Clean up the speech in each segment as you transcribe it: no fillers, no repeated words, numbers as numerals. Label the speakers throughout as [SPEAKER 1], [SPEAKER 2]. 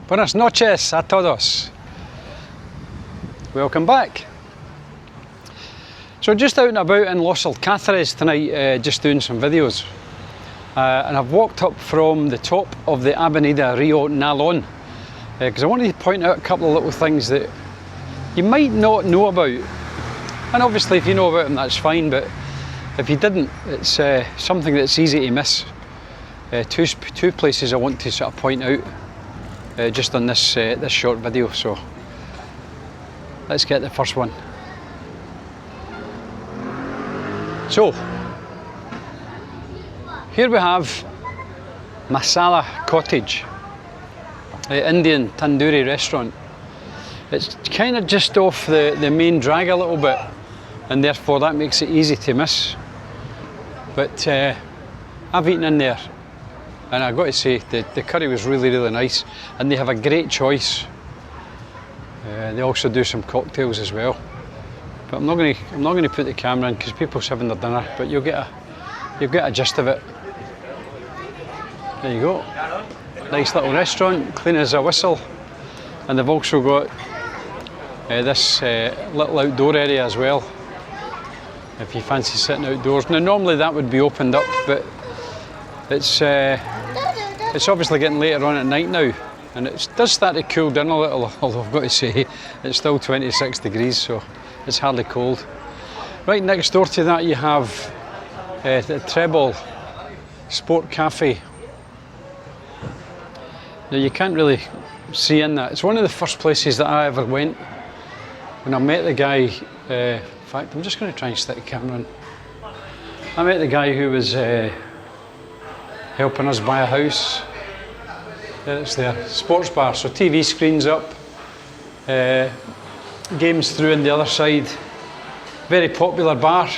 [SPEAKER 1] Buenas noches a todos. Welcome back. So just out and about in Los Alcázares tonight, just doing some videos. And I've walked up from the top of the Avenida Rio Nalón because I wanted to point out a couple of little things that you might not know about. And obviously if you know about them that's fine, but if you didn't, it's something that's easy to miss. Two places I want to sort of point out just on this this short video. So let's get the first one. So here we have Masala Cottage, Indian tandoori restaurant. It's kind of just off the main drag a little bit, and therefore that makes it easy to miss. But I've eaten in there, and I've got to say the curry was really nice, and they have a great choice. They also do some cocktails as well. But I'm not going to put the camera in because people's having their dinner. But you'll get a gist of it. There you go. Nice little restaurant, clean as a whistle, and they've also got this little outdoor area as well. If you fancy sitting outdoors. Now normally that would be opened up, but it's obviously getting later on at night now, and it does start to cool down a little. Although I've got to say it's still 26 degrees, so it's hardly cold. Right next door to that you have the Treble Sport Cafe. Now you can't really see in that. It's one of the first places that I ever went when I met the guy. In fact, I'm just going to try and stick the camera in. I met the guy who was helping us buy a house. There it's there, sports bar, so TV screens up, games through on the other side. Very popular bar.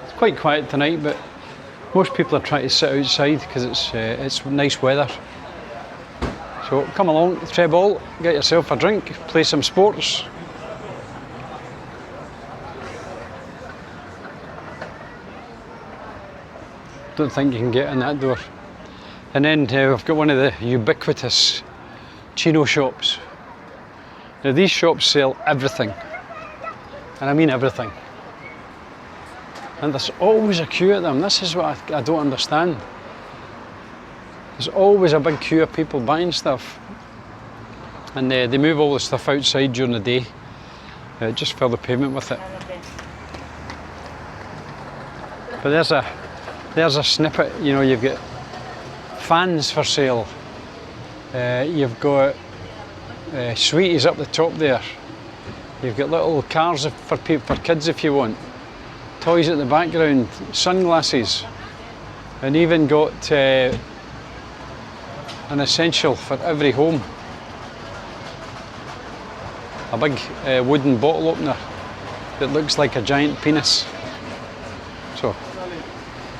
[SPEAKER 1] It's quite quiet tonight, but most people are trying to sit outside because it's nice weather. So come along, Treble, get yourself a drink, play some sports. Don't think you can get in that door. And then we've got one of the ubiquitous chino shops. Now these shops sell everything, and I mean everything. And there's always a queue at them. This is what I don't understand. There's always a big queue of people buying stuff, and they move all the stuff outside during the day. Just fill the pavement with it. But there's a snippet. You know, you've got fans for sale. You've got sweeties up the top there. You've got little cars for kids if you want. Toys at the background, sunglasses, and even got an essential for every home. A big wooden bottle opener that looks like a giant penis. So,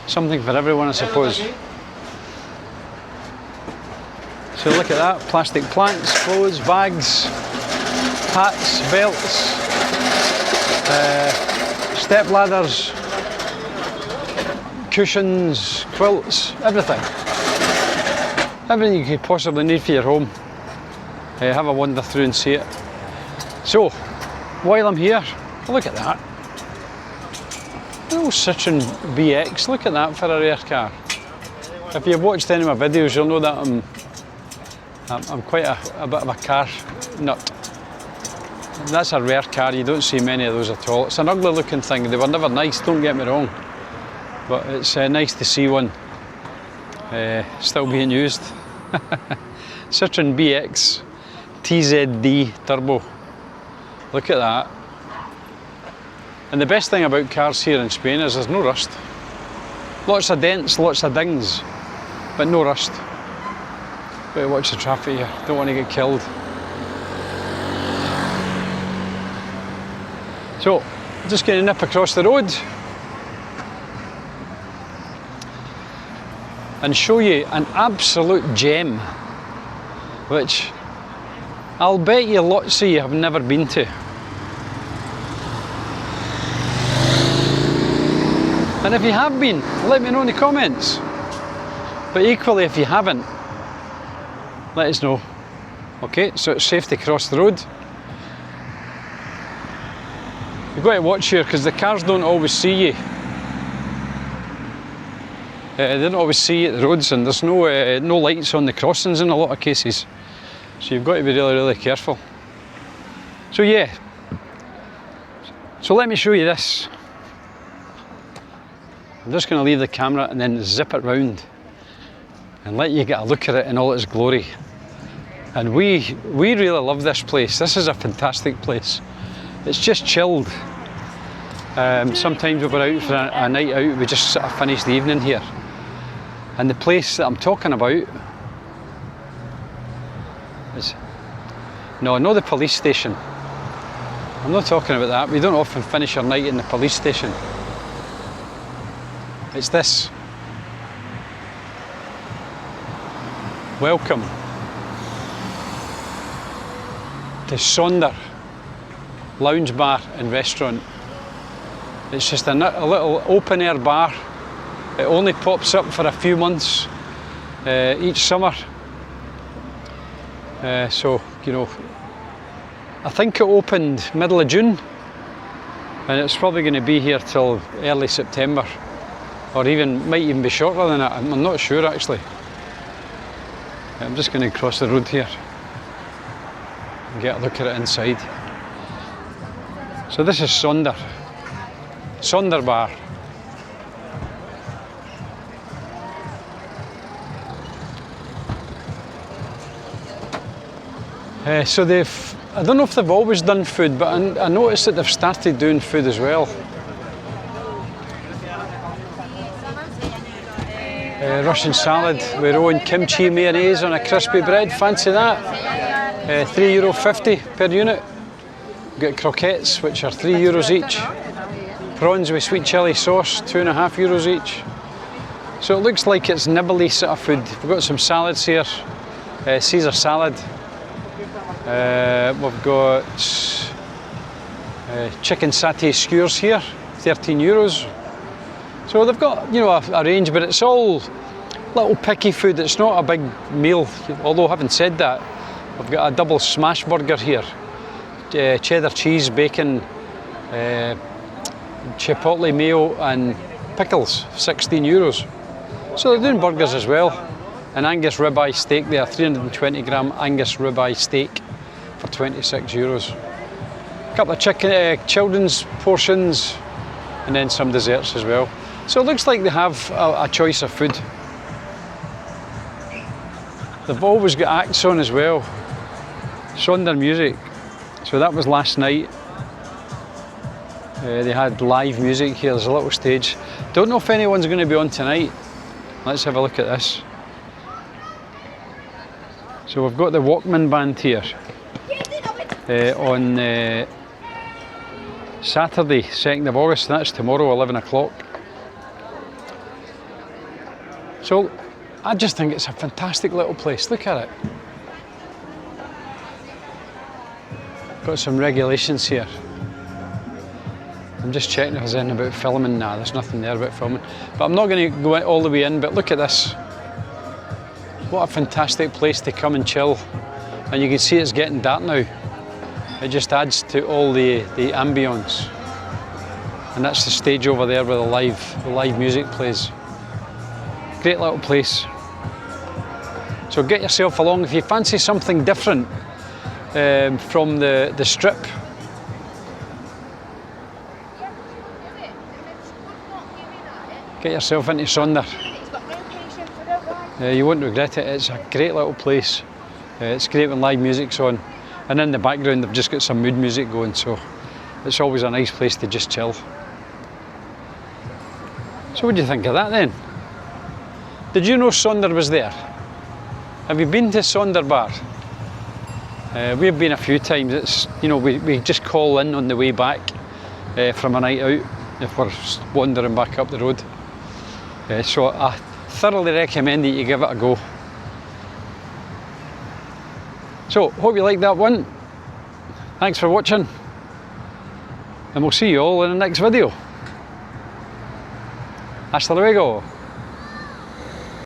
[SPEAKER 1] something for everyone, I suppose. So look at that, plastic planks, clothes, bags, hats, belts, step ladders, cushions, quilts, everything. Everything you could possibly need for your home. Have a wander through and see it. So, while I'm here, look at that. Oh, Citroen BX, look at that for a rare car. If you've watched any of my videos, you'll know that I'm quite a bit of a car nut. That's a rare car, you don't see many of those at all. It's an ugly looking thing, they were never nice, don't get me wrong. But it's nice to see one still being used. Citroen BX TZD Turbo. Look at that. And the best thing about cars here in Spain is there's no rust. Lots of dents, lots of dings, but no rust. Better watch the traffic here, don't want to get killed. So, just going to nip across the road and show you an absolute gem, which I'll bet you lots of you have never been to. And if you have been, let me know in the comments. But equally, if you haven't, let us know. Okay, so it's safe to cross the road. You've got to watch here because the cars don't always see you. They don't always see you at the roads, and there's no lights on the crossings in a lot of cases. So you've got to be really, really careful. So yeah, so let me show you this. I'm just going to leave the camera and then zip it round and let you get a look at it in all its glory. And we really love this place. This is a fantastic place. It's just chilled. Sometimes we're out for a night out, we just sort of finish the evening here. And the place that I'm talking about is, no, not the police station. I'm not talking about that. We don't often finish our night in the police station. It's this. Welcome to Sonder Lounge Bar and Restaurant. It's just a little open air bar. It only pops up for a few months each summer. So, you know, I think it opened middle of June, and it's probably going to be here till early September, or might even be shorter than that. I'm not sure actually. I'm just going to cross the road here and get a look at it inside. So this is Sonder Bar. So I don't know if they've always done food, but I noticed that they've started doing food as well. Russian salad with raw and kimchi mayonnaise on a crispy bread, fancy that. €3.50 per unit. We've got croquettes, which are €3 each. Prawns with sweet chilli sauce, €2.50 each. So it looks like it's nibbly sort of food. We've got some salads here, Caesar salad. We've got chicken satay skewers here, €13. So they've got, you know, a range, but it's all little picky food. It's not a big meal. Although having said that, we've got a double smash burger here, cheddar cheese, bacon, chipotle mayo and pickles, €16. So they're doing burgers as well. An Angus ribeye steak there, 320 gram Angus ribeye steak for €26. A couple of children's portions, and then some desserts as well. So it looks like they have a choice of food. They've always got acts on as well. Sonder music. So that was last night. They had live music here. There's a little stage. Don't know if anyone's going to be on tonight. Let's have a look at this. So we've got the Walkman band here on Saturday, 2nd of August, and that's tomorrow, 11 o'clock. So I just think it's a fantastic little place. Look at it. Got some regulations here. I'm just checking if there's anything about filming. Nah, there's nothing there about filming. But I'm not going to go all the way in, but look at this. What a fantastic place to come and chill. And you can see it's getting dark now. It just adds to all the ambience. And that's the stage over there where the live music plays. Great little place. So get yourself along if you fancy something different from the strip. Get yourself into Sonder. You won't regret it. It's a great little place. It's great when live music's on. And in the background they've just got some mood music going, so it's always a nice place to just chill. So what do you think of that then? Did you know Sonder was there? Have you been to Sonder Bar? We've been a few times. It's, you know, we just call in on the way back from a night out if we're wandering back up the road. So I thoroughly recommend that you give it a go. So, hope you liked that one. Thanks for watching. And we'll see you all in the next video. Hasta luego.